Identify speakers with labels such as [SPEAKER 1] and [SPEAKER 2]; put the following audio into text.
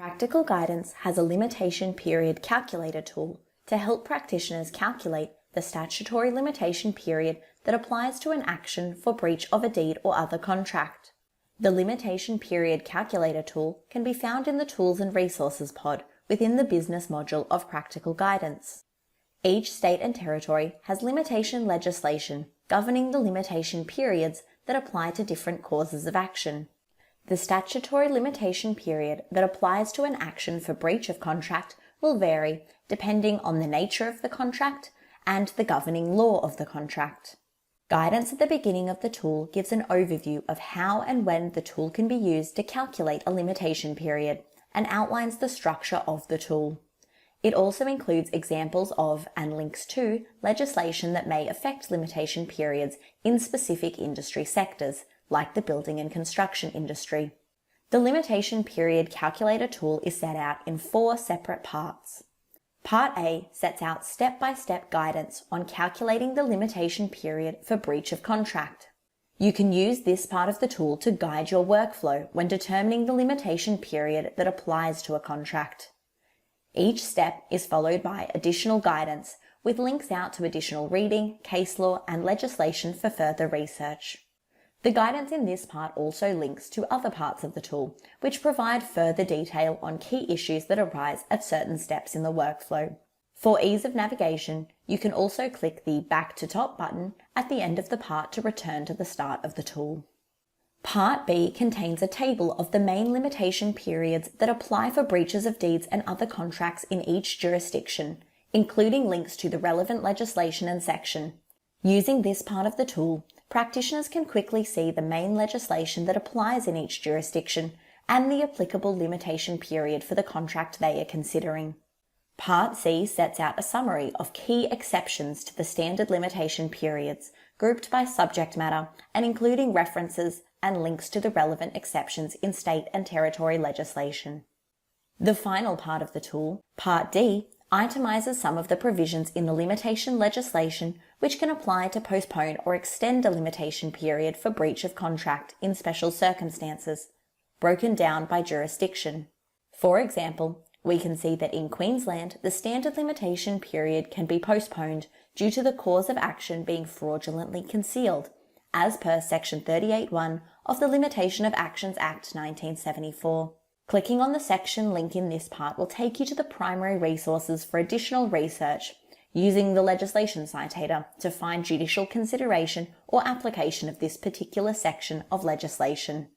[SPEAKER 1] Practical Guidance has a limitation period calculator tool to help practitioners calculate the statutory limitation period that applies to an action for breach of a deed or other contract. The limitation period calculator tool can be found in the Tools and Resources pod within the Business module of Practical Guidance. Each state and territory has limitation legislation governing the limitation periods that apply to different causes of action. The statutory limitation period that applies to an action for breach of contract will vary depending on the nature of the contract and the governing law of the contract. Guidance at the beginning of the tool gives an overview of how and when the tool can be used to calculate a limitation period and outlines the structure of the tool. It also includes examples of and links to legislation that may affect limitation periods in specific industry sectors, like the building and construction industry. The limitation period calculator tool is set out in 4 separate parts. Part A sets out step-by-step guidance on calculating the limitation period for breach of contract. You can use this part of the tool to guide your workflow when determining the limitation period that applies to a contract. Each step is followed by additional guidance with links out to additional reading, case law, and legislation for further research. The guidance in this part also links to other parts of the tool, which provide further detail on key issues that arise at certain steps in the workflow. For ease of navigation, you can also click the Back to Top button at the end of the part to return to the start of the tool. Part B contains a table of the main limitation periods that apply for breaches of deeds and other contracts in each jurisdiction, including links to the relevant legislation and section. Using this part of the tool, practitioners can quickly see the main legislation that applies in each jurisdiction and the applicable limitation period for the contract they are considering. Part C sets out a summary of key exceptions to the standard limitation periods, grouped by subject matter and including references and links to the relevant exceptions in state and territory legislation. The final part of the tool, Part D, itemizes some of the provisions in the limitation legislation which can apply to postpone or extend a limitation period for breach of contract in special circumstances, broken down by jurisdiction. For example, we can see that in Queensland, the standard limitation period can be postponed due to the cause of action being fraudulently concealed, as per Section 38(1) of the Limitation of Actions Act 1974. Clicking on the section link in this part will take you to the primary resources for additional research, using the legislation citator to find judicial consideration or application of this particular section of legislation.